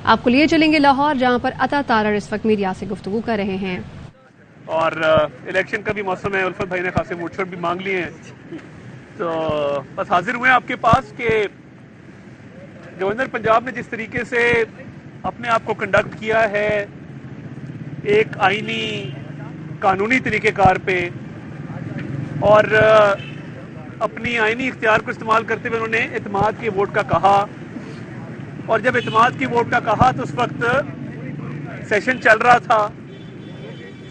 आपको लिए चलेंगे लाहौर, जहां पर अता तारड़ इस वक्त मीडिया से गुफ्तगू कर रहे हैं। और इलेक्शन का भी मौसम है, उल्फत भाई ने खासे मूड भी मांग लिए हैं, तो बस हाजिर हुए आपके पास कि गवर्नर पंजाब ने जिस तरीके से अपने आप को कंडक्ट किया है एक आईनी कानूनी तरीक़ेकार पे, और अपनी आईनी इख्तियार को इस्तेमाल करते हुए उन्होंने एतमाद के वोट का कहा, और जब एतमाद की वोट का कहा तो उस वक्त सेशन चल रहा था।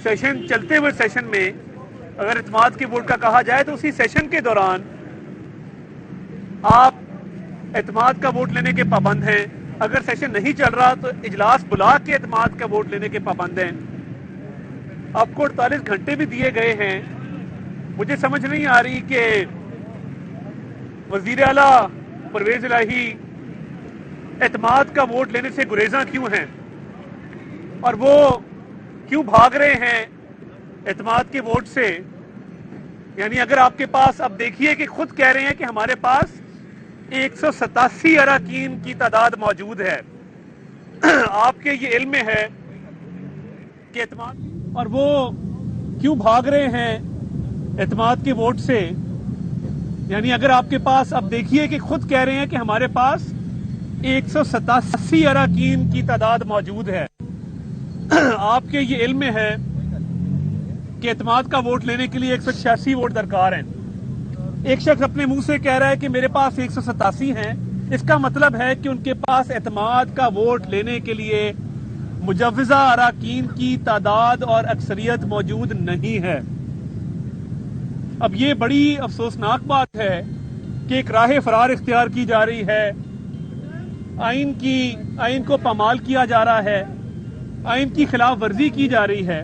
सेशन चलते हुए सेशन में अगर एतमाद की वोट का कहा जाए तो उसी सेशन के दौरान आप एतमाद का वोट लेने के पाबंद हैं। अगर सेशन नहीं चल रहा तो इजलास बुला के एतमाद का वोट लेने के पाबंद हैं। आपको 48 घंटे भी दिए गए हैं। मुझे समझ नहीं आ रही कि वजीर आला परवेज इलाही एतमाद का वोट लेने से गुरेजा क्यों हैं, और वो क्यों भाग रहे हैं एतमाद के वोट से। यानी अगर आपके पास, अब देखिए कि खुद कह रहे हैं कि हमारे पास 187 अरकान की तादाद मौजूद है। आपके ये इल्म में है कि एतमाद, और वो क्यों भाग रहे हैं एतमाद के वोट से। यानी अगर आपके पास, अब देखिए कि खुद कह रहे हैं कि हमारे पास 187 अरकान की तादाद मौजूद है। आपके ये इल्म में है कि एतमाद का वोट लेने के लिए 186 वोट दरकार हैं। एक शख्स अपने मुंह से कह रहा है कि मेरे पास 187 हैं। इसका मतलब है कि उनके पास एतमाद का वोट लेने के लिए मुजव्वज़ा अरकान की तादाद और अक्सरियत मौजूद नहीं है। अब ये बड़ी अफसोसनाक बात है कि एक राह फरार इख्तियार की जा रही है, आइन को पामाल किया जा रहा है, आइन की खिलाफ वर्जी की जा रही है।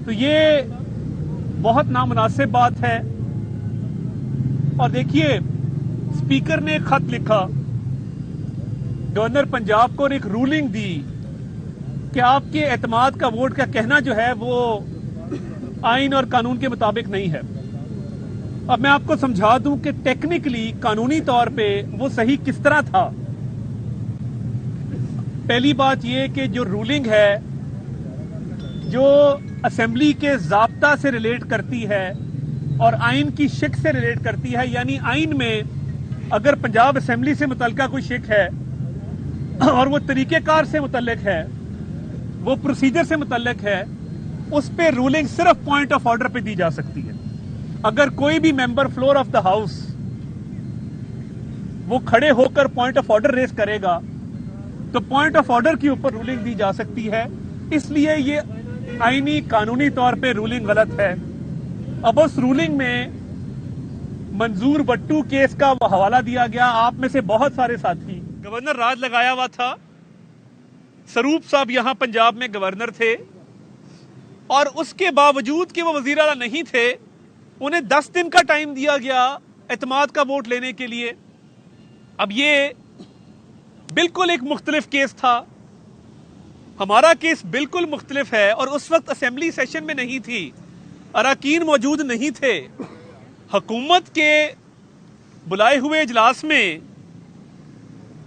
तो ये बहुत नामुनासिब बात है। और देखिए, स्पीकर ने एक खत लिखा गवर्नर पंजाब को और एक रूलिंग दी कि आपके एतमाद का वोट का कहना जो है वो आइन और कानून के मुताबिक नहीं है। अब मैं आपको समझा दूं कि टेक्निकली, कानूनी तौर पे वो सही किस तरह था। पहली बात ये कि जो रूलिंग है जो असेंबली के ज़ाब्ता से रिलेट करती है और आइन की शिक से रिलेट करती है, यानी आइन में अगर पंजाब असेंबली से मुतल्लिका कोई शिक है और वो तरीक़ेकार से मुतल्लिक है, वो प्रोसीजर से मुतल्लिक है, उस पे रूलिंग सिर्फ पॉइंट ऑफ ऑर्डर पे दी जा सकती है। अगर कोई भी member floor of the house वो खड़े होकर पॉइंट ऑफ ऑर्डर रेस करेगा तो पॉइंट ऑफ ऑर्डर के ऊपर रूलिंग दी जा सकती है। इसलिए ये आईनी कानूनी तौर पे रूलिंग गलत है। अब उस रूलिंग में मंजूर बट्टू केस का हवाला दिया गया। आप में से बहुत सारे साथी, गवर्नर राज लगाया हुआ था, सरूप साहब यहां पंजाब में गवर्नर थे, और उसके बावजूद कि वो वजीर आला नहीं थे, उन्हें 10 दिन का टाइम दिया गया एतमाद का वोट लेने के लिए। अब ये बिल्कुल एक मुख्तलिफ केस था। हमारा केस बिल्कुल मुख्तलिफ है, और उस वक्त असेंबली सेशन में नहीं थी, अरकान मौजूद नहीं थे। हुकूमत के बुलाए हुए इजलास में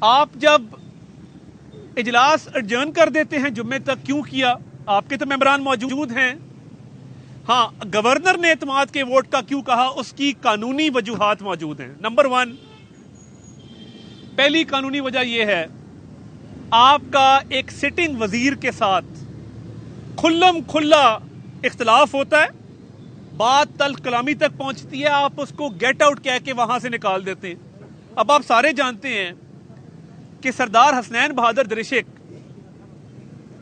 आप जब इजलास एडजर्न कर देते हैं जुम्मे तक, क्यों किया? आपके तो मेंबरान मौजूद हैं। हाँ, गवर्नर ने एतमाद के वोट का क्यों कहा, उसकी कानूनी वजूहात मौजूद हैं। नंबर 1, पहली कानूनी वजह यह है, आपका एक सिटिंग वजीर के साथ खुल्लम खुल्ला इख्तलाफ होता है, बात तल्ख कलामी तक पहुंचती है, आप उसको गेट आउट कह के वहां से निकाल देते हैं। अब आप सारे जानते हैं कि सरदार हसनैन बहादुर दरिशिक,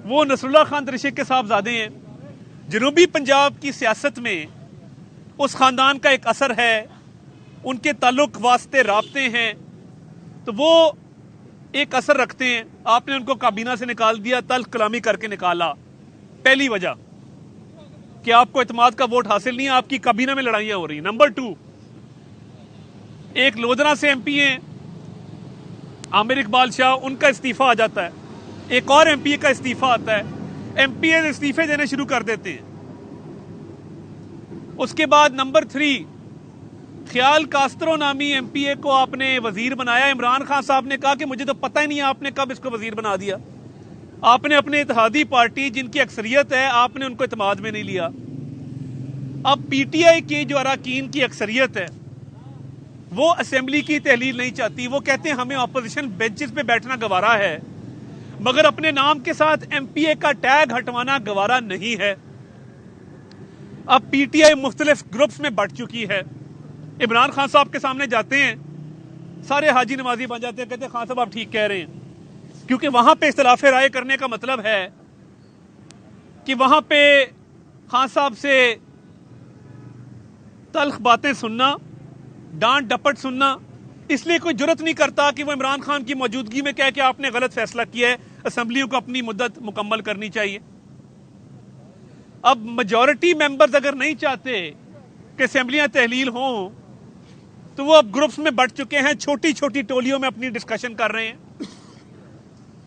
वो नसरुल्लाह खान दरिशिक के साहबजादे हैं। जनूबी पंजाब की सियासत में उस खानदान का एक असर है, उनके ताल्लुक वास्ते राब्ते हैं, तो वो एक असर रखते हैं। आपने उनको काबीना से निकाल दिया, तल्ख कलामी करके निकाला। पहली वजह कि आपको एतमाद का वोट हासिल नहीं है, आपकी काबीना में लड़ाइयां हो रही हैं। नंबर 2, एक लोधरा से एमपी हैं आमिर इकबाल शाह, उनका इस्तीफा आ जाता है, एक और एमपी का इस्तीफा आता है, एमपी इस्तीफे देने शुरू कर देते हैं। उसके बाद नंबर 3, خیال کاسترو نامی ایم پی اے کو آپ نے وزیر بنایا. عمران خان صاحب نے کہا کہ مجھے تو پتہ ہی نہیں آپ نے کب اس کو وزیر بنا دیا. آپ نے اپنے اتحادی پارٹی جن کی اکثریت ہے آپ نے ان کو اعتماد میں نہیں لیا. اب پی ٹی آئی کے جو اراکین کی اکثریت ہے وہ اسمبلی کی تحلیل نہیں چاہتی. وہ کہتے ہیں ہمیں اپوزیشن بینچز پہ بیٹھنا گوارا ہے مگر اپنے نام کے ساتھ ایم پی اے کا ٹیگ ہٹوانا گوارا نہیں ہے. اب پی ٹی آئی مختلف گروپس میں بٹ چکی ہے. عمران خان صاحب کے سامنے جاتے ہیں سارے حاجی نمازی بن جاتے ہیں, کہتے ہیں خان صاحب آپ ٹھیک کہہ رہے ہیں, کیونکہ وہاں پہ اختلاف رائے کرنے کا مطلب ہے کہ وہاں پہ خان صاحب سے تلخ باتیں سننا, ڈانٹ ڈپٹ سننا, اس لیے کوئی جرت نہیں کرتا کہ وہ عمران خان کی موجودگی میں کہہ کہ آپ نے غلط فیصلہ کیا ہے, اسمبلیوں کو اپنی مدت مکمل کرنی چاہیے. اب میجورٹی ممبرز اگر نہیں چاہتے کہ اسمبلیاں تحلیل ہوں تو وہ اب گروپس میں بٹ چکے ہیں, چھوٹی چھوٹی ٹولیوں میں اپنی ڈسکشن کر رہے ہیں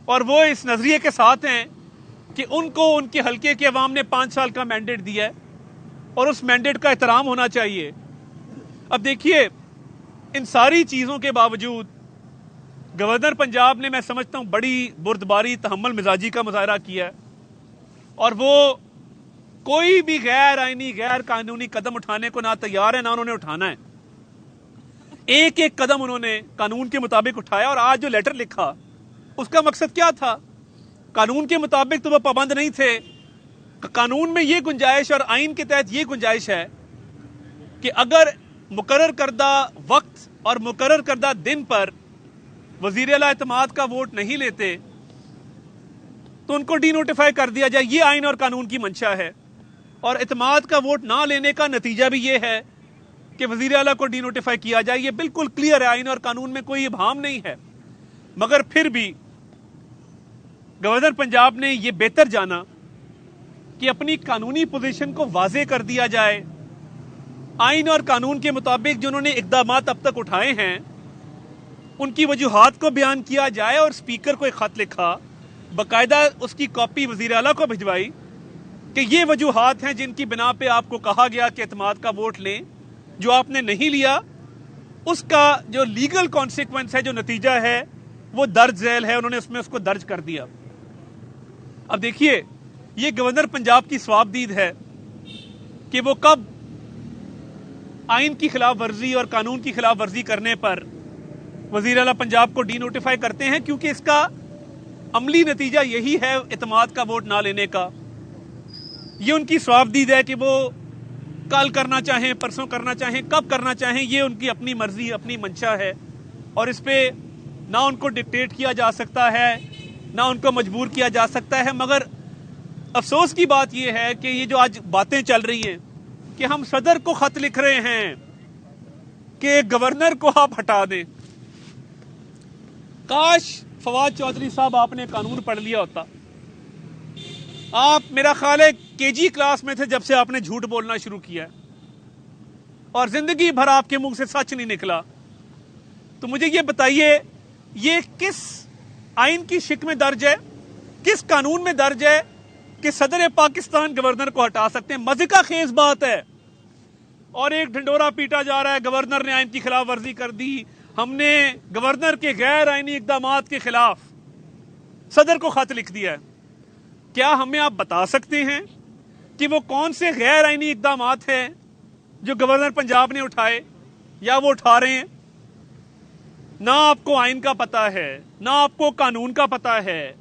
اور وہ اس نظریے کے ساتھ ہیں کہ ان کو ان کے حلقے کے عوام نے 5 سال کا مینڈیٹ دیا ہے اور اس مینڈیٹ کا احترام ہونا چاہیے. اب دیکھیے ان ساری چیزوں کے باوجود گورنر پنجاب نے میں سمجھتا ہوں بڑی بردباری تحمل مزاجی کا مظاہرہ کیا ہے اور وہ کوئی بھی غیر آئینی غیر قانونی قدم اٹھانے کو نہ تیار ہے نہ انہوں نے اٹھانا ہے. ایک ایک قدم انہوں نے قانون کے مطابق اٹھایا اور آج جو لیٹر لکھا اس کا مقصد کیا تھا؟ قانون کے مطابق تو وہ پابند نہیں تھے. قانون میں یہ گنجائش اور آئین کے تحت یہ گنجائش ہے کہ اگر مقرر کردہ وقت اور مقرر کردہ دن پر وزیر اعلیٰ اعتماد کا ووٹ نہیں لیتے تو ان کو ڈی نوٹیفائی کر دیا جائے. یہ آئین اور قانون کی منشا ہے اور اعتماد کا ووٹ نہ لینے کا نتیجہ بھی یہ ہے کہ وزیر اعلیٰ کو ڈی نوٹیفائی کیا جائے. یہ بالکل کلیئر ہے, آئین اور قانون میں کوئی ابہام نہیں ہے. مگر پھر بھی گورنر پنجاب نے یہ بہتر جانا کہ اپنی قانونی پوزیشن کو واضح کر دیا جائے. آئین اور قانون کے مطابق جو انہوں نے اقدامات اب تک اٹھائے ہیں ان کی وجوہات کو بیان کیا جائے اور اسپیکر کو ایک خط لکھا, باقاعدہ اس کی کاپی وزیر اعلیٰ کو بھجوائی کہ یہ وجوہات ہیں جن کی بنا پہ آپ کو کہا گیا کہ اعتماد کا ووٹ لیں, جو آپ نے نہیں لیا اس کا جو لیگل کانسیکوینس ہے, جو نتیجہ ہے وہ درج ذیل ہے. انہوں نے اس میں اس کو درج کر دیا. اب دیکھیے یہ گورنر پنجاب کی ثوابدید ہے کہ وہ کب آئین کی خلاف ورزی اور قانون کی خلاف ورزی کرنے پر وزیر اعلیٰ پنجاب کو ڈی نوٹیفائی کرتے ہیں, کیونکہ اس کا عملی نتیجہ یہی ہے اعتماد کا ووٹ نہ لینے کا. یہ ان کی ثوابدید ہے کہ وہ کل کرنا چاہیں, پرسوں کرنا چاہیں, کب کرنا چاہیں, یہ ان کی اپنی مرضی اپنی منشا ہے اور اس پہ نہ ان کو ڈکٹیٹ کیا جا سکتا ہے نہ ان کو مجبور کیا جا سکتا ہے. مگر افسوس کی بات یہ ہے کہ یہ جو آج باتیں چل رہی ہیں کہ ہم صدر کو خط لکھ رہے ہیں کہ گورنر کو آپ ہٹا دیں. کاش فواد چودھری صاحب آپ نے قانون پڑھ لیا ہوتا. آپ میرا خیال ہے کے جی کلاس میں تھے جب سے آپ نے جھوٹ بولنا شروع کیا ہے اور زندگی بھر آپ کے منہ سے سچ نہیں نکلا. تو مجھے یہ بتائیے یہ کس آئین کی شک میں درج ہے, کس قانون میں درج ہے کہ صدر پاکستان گورنر کو ہٹا سکتے ہیں؟ مذہقہ خیز بات ہے اور ایک ڈھنڈورا پیٹا جا رہا ہے گورنر نے آئین کی خلاف ورزی کر دی, ہم نے گورنر کے غیر آئینی اقدامات کے خلاف صدر کو خط لکھ دیا ہے. کیا ہمیں آپ بتا سکتے ہیں کہ وہ کون سے غیر آئینی اقدامات ہیں جو گورنر پنجاب نے اٹھائے یا وہ اٹھا رہے ہیں؟ نہ آپ کو آئین کا پتہ ہے, نہ آپ کو قانون کا پتہ ہے,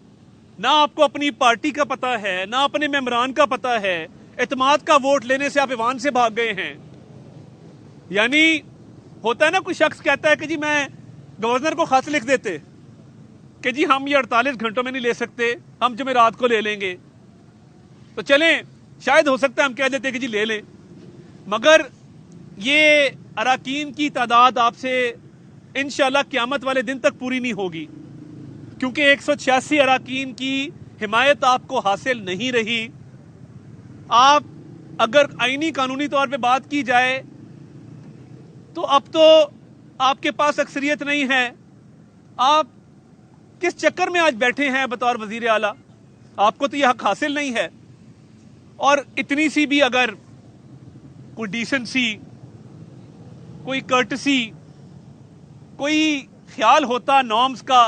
نہ آپ کو اپنی پارٹی کا پتہ ہے, نہ اپنے ممبران کا پتہ ہے. اعتماد کا ووٹ لینے سے آپ ایوان سے بھاگ گئے ہیں. یعنی ہوتا ہے نا کوئی شخص کہتا ہے کہ جی میں گورنر کو خط لکھ دیتے کہ جی ہم یہ 48 گھنٹوں میں نہیں لے سکتے, ہم جمعرات کو لے لیں گے, تو چلیں شاید ہو سکتا ہے ہم کہہ دیتے کہ جی لے لیں. مگر یہ اراکین کی تعداد آپ سے انشاءاللہ قیامت والے دن تک پوری نہیں ہوگی, کیونکہ 186 اراکین کی حمایت آپ کو حاصل نہیں رہی. آپ اگر آئینی قانونی طور پہ بات کی جائے تو اب تو آپ کے پاس اکثریت نہیں ہے. آپ کس چکر میں آج بیٹھے ہیں بطور وزیر اعلیٰ؟ آپ کو تو یہ حق حاصل نہیں ہے. اور اتنی سی بھی اگر کوئی ڈیسنسی کوئی कर्टसी, कोई ख्याल होता नॉर्म्स का,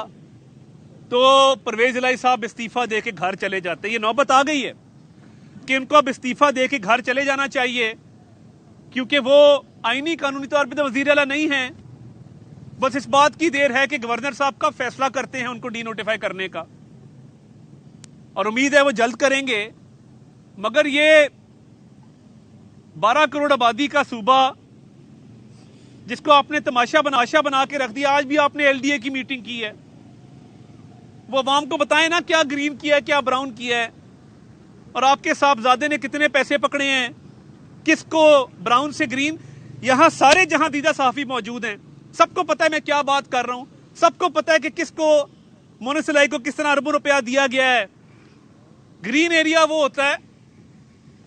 तो परवेज इलाही साहब इस्तीफा दे के घर चले जाते. ये नौबत आ गई है कि उनको अब इस्तीफा दे के घर चले जाना चाहिए, क्योंकि वो आईनी कानूनी तौर पे तो वजीर आला नहीं हैं. बस इस बात की देर है कि गवर्नर साहब का फैसला करते हैं उनको डी नोटिफाई करने का, और उम्मीद है वो जल्द करेंगे. मगर ये 12 करोड़ आबादी का सूबा जिसको आपने तमाशा बना के रख दिया. आज भी आपने एलडीए की मीटिंग की है, वो अवाम को बताएं ना क्या ग्रीन किया है, क्या ब्राउन किया है, और आपके साहबजादे ने कितने पैसे पकड़े हैं, किसको ब्राउन से ग्रीन. यहां सारे जहां दीदा सहाफी मौजूद हैं, सबको पता है मैं क्या बात कर रहा हूं. सबको पता है कि किसको मोनसिलाई को किस तरह अरबों रुपया दिया गया है. ग्रीन एरिया वो होता है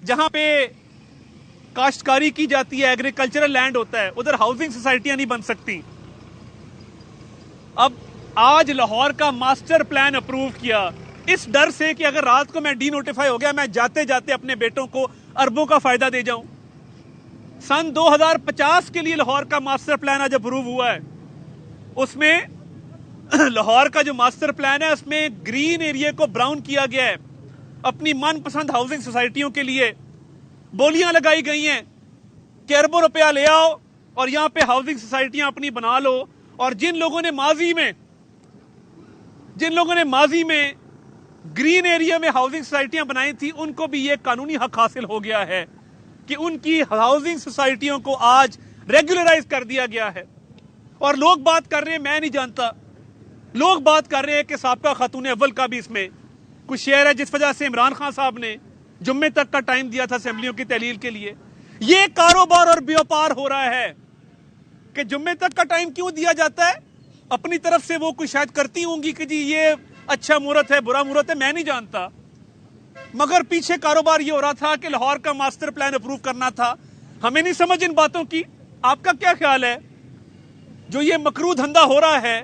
जहां पे काश्तकारी की जाती है, एग्रीकल्चरल लैंड होता है, उधर हाउसिंग सोसाइटियां नहीं बन सकती. अब आज लाहौर का मास्टर प्लान अप्रूव किया इस डर से कि अगर रात को मैं डी नोटिफाई हो गया, मैं जाते जाते अपने बेटों को अरबों का फायदा दे जाऊं. सन 2050 के लिए लाहौर का मास्टर प्लान आज अप्रूव हुआ है. उसमें लाहौर का जो मास्टर प्लान है उसमें ग्रीन एरिया को ब्राउन किया गया है. अपनी मनपसंद हाउसिंग सोसाइटियों के लिए बोलियां लगाई गई हैं कि अरबों रुपया ले आओ और यहां पे हाउसिंग सोसाइटियां अपनी बना लो. और जिन लोगों ने माजी में ग्रीन एरिया में हाउसिंग सोसाइटियां बनाई थी, उनको भी ये कानूनी हक हासिल हो गया है कि उनकी हाउसिंग सोसाइटियों को आज रेगुलराइज कर दिया गया है. और लोग बात कर रहे हैं, मैं नहीं जानता, लोग बात कर रहे हैं कि साबका खातून अव्वल का भी इसमें कुछ शेयर है, जिस वजह से इमरान खान साहब ने जुम्मे तक का टाइम दिया था असेंबलियों की तहलील के लिए. ये कारोबार और व्यापार हो रहा है कि जुम्मे तक का टाइम क्यों दिया जाता है. अपनी तरफ से वो कुछ शायद करती होंगी कि जी ये अच्छा मुहूर्त है, बुरा मुहूर्त है, मैं नहीं जानता. मगर पीछे कारोबार ये हो रहा था कि लाहौर का मास्टर प्लान अप्रूव करना था. हमें नहीं समझ इन बातों की. आपका क्या ख्याल है? जो ये मकरू धंधा हो रहा है,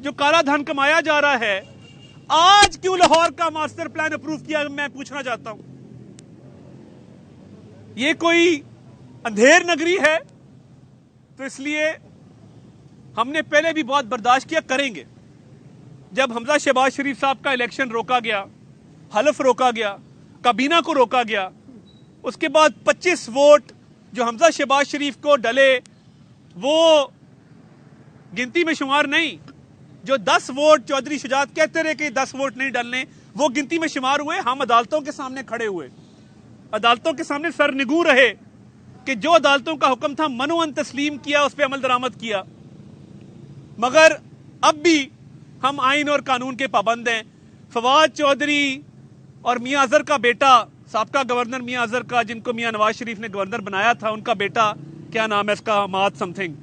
जो काला धन कमाया जा रहा है, आज क्यों लाहौर का मास्टर प्लान अप्रूव किया, मैं पूछना चाहता हूं. ये कोई अंधेर नगरी है, तो इसलिए हमने पहले भी बहुत बर्दाश्त किया, करेंगे. जब हमजा शहबाज शरीफ साहब का इलेक्शन रोका गया, हलफ रोका गया, काबीना को रोका गया, उसके बाद 25 वोट जो हमजा शहबाज शरीफ को डले वो गिनती में शुमार नहीं. जो 10 वोट चौधरी शुजात कहते रहे कि 10 वोट नहीं डलने, वो गिनती में शुमार हुए. हम अदालतों के सामने खड़े हुए, अदालतों के सामने सरनिगू रहे कि जो अदालतों का हुक्म था मनोअन तस्लीम किया, उस पर अमल दरामद किया. मगर अब भी हम आइन और कानून के पाबंद हैं. फवाद चौधरी और मियां अजहर का बेटा, साबका गवर्नर मियां अजहर का, जिनको मियां नवाज शरीफ ने गवर्नर बनाया था, उनका बेटा, क्या नाम है इसका, मात समथिंग,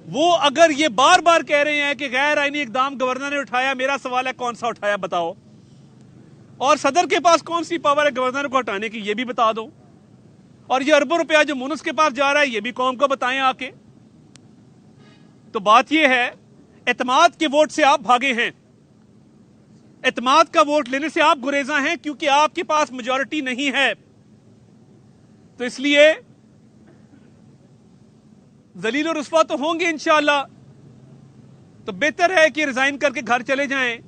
वो अगर ये बार बार कह रहे हैं कि गैर आईनी इकदाम गवर्नर ने उठाया, मेरा सवाल है कौन सा उठाया बताओ. और सदर के पास कौन सी पावर है गवर्नर को हटाने की, ये भी बता दो. और ये अरबों रुपया जो मुनस के पास जा रहा है, ये भी कौम को बताएं आके. तो बात ये है, एतमाद के वोट से आप भागे हैं, एतमाद का वोट लेने से आप गुरेजा हैं, क्योंकि आपके पास मेजॉरिटी नहीं है. तो इसलिए जलील और रुस्वा तो होंगे इंशाअल्लाह. तो बेहतर है कि रिजाइन करके घर चले जाएं.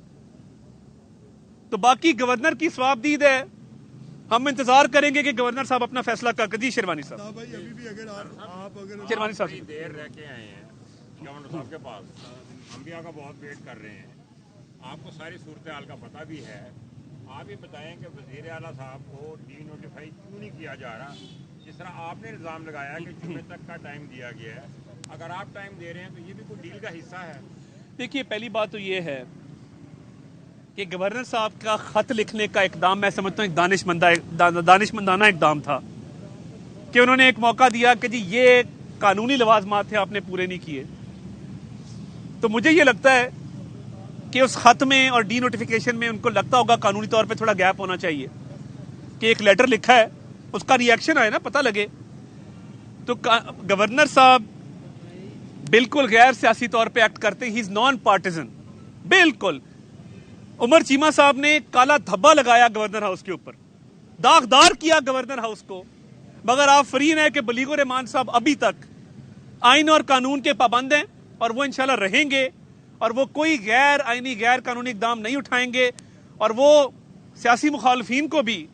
तो बाकी गवर्नर की सवाबदीद है, हम इंतजार करेंगे कि गवर्नर साहब अपना फैसला कर. जी शेरवानी साहब. भाई अभी भी अगर आप अगर शेरवानी साहब, देर रह के आए हैं गवर्नर साहब के पास, हम भी आपका बहुत वेट कर रहे हैं. आपको सारी सूरत हाल का पता भी है. आप ये बताएं कि वज़ीर आला साहब को डी नोटिफाई क्यों नहीं किया जा रहा, जिस तरह आपने इल्ज़ाम लगाया कि जुम्मे तक का टाइम दिया गया है. अगर आप टाइम दे रहे हैं तो ये भी कोई डील का हिस्सा है. देखिए पहली बात तो ये है कि गवर्नर साहब का खत लिखने का इकदाम मैं समझता हूँ एक दानिशमंदाना इकदाम था कि उन्होंने एक मौका दिया कि जी ये कानूनी लवाजमात थे, आपने पूरे नहीं किए. तो मुझे ये लगता है कि उस खत में और डी नोटिफिकेशन में उनको लगता होगा कानूनी तौर पे थोड़ा गैप होना चाहिए कि एक लेटर लिखा है, उसका रिएक्शन आए ना, पता लगे. तो गवर्नर साहब बिल्कुल गैर सियासी तौर पे एक्ट करते हैं. ही इज नॉन पार्टिजन बिल्कुल. उमर चीमा साहब ने काला धब्बा लगाया गवर्नर हाउस के ऊपर, दागदार किया गवर्नर हाउस को. मगर आप फरीन है कि बलीगो रहमान साहब अभी तक آئین اور قانون کے پابند ہیں اور وہ انشاءاللہ رہیں گے, اور وہ کوئی غیر آئینی غیر قانونی اقدام نہیں اٹھائیں گے, اور وہ سیاسی مخالفین کو بھی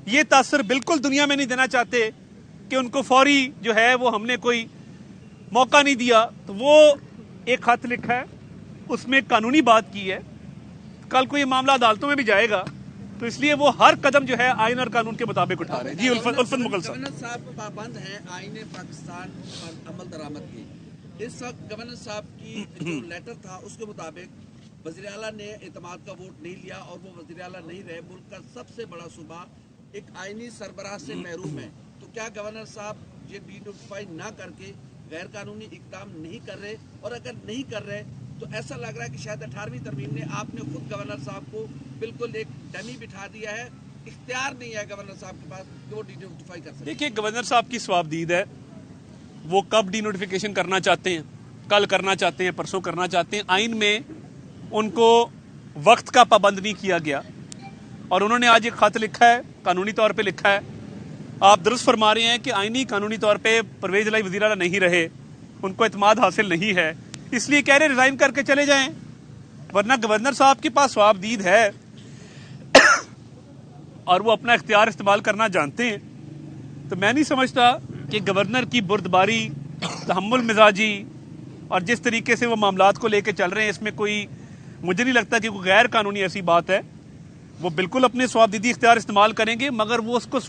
یہ تاثر بالکل دنیا میں نہیں دینا چاہتے کہ ان کو فوری جو ہے وہ ہم نے کوئی موقع نہیں دیا. تو وہ ایک خط لکھا ہے, اس میں قانونی بات کی ہے. کل کو یہ معاملہ عدالتوں میں بھی جائے گا, تو اس لیے وہ ہر قدم جو ہے آئین اور قانون کے مطابق اٹھا رہے ہیں. جی الفت مغل صاحب. گورنر صاحب پابند ہیں آئین پاکستان پر عمل درآمد کی. اس وقت گورنر صاحب کی جو لیٹر تھا اس کے مطابق وزیر اعلیٰ نے اعتماد کا ووٹ نہیں لیا اور وہ وزیر اعلیٰ نہیں رہے. ملک کا سب سے بڑا صوبہ ایک آئینی سربراہ سے محروم ہے. تو کیا گورنر صاحب یہ ڈی نوٹیفائی نہ کر کے غیر قانونی اقدام نہیں کر رہے؟ اور اگر نہیں کر رہے تو ایسا لگ رہا ہے کہ شاید 18ویں ترمیم نے آپ نے خود گورنر صاحب کو بالکل ایک ڈمی بٹھا دیا ہے, اختیار نہیں ہے گورنر صاحب کے پاس کہ وہ ڈی نوٹیفائی کر سکتے. دیکھیے گورنر صاحب کی صوابدید ہے, وہ کب ڈی نوٹیفیکیشن کرنا چاہتے ہیں, کل کرنا چاہتے ہیں, پرسوں کرنا چاہتے ہیں. آئین میں ان کو وقت کا پابند نہیں کیا گیا, اور انہوں نے آج ایک خط لکھا ہے, قانونی طور پہ لکھا ہے. آپ درست فرما رہے ہیں کہ آئینی قانونی طور پہ پرویز الہی وزیر اعلیٰ نہیں رہے, ان کو اعتماد حاصل نہیں ہے, اس لیے کہہ رہے ریزائن کر کے چلے جائیں, ورنہ گورنر صاحب کے پاس صوابدید ہے اور وہ اپنا اختیار استعمال کرنا جانتے ہیں. تو میں نہیں سمجھتا کہ گورنر کی بردباری, تحمل مزاجی اور جس طریقے سے وہ معاملات کو لے کے چل رہے ہیں, اس میں کوئی, مجھے نہیں لگتا کہ کوئی غیر قانونی ایسی بات ہے. وہ بالکل اپنے صوابدیدی اختیار استعمال کریں گے, مگر وہ اس کو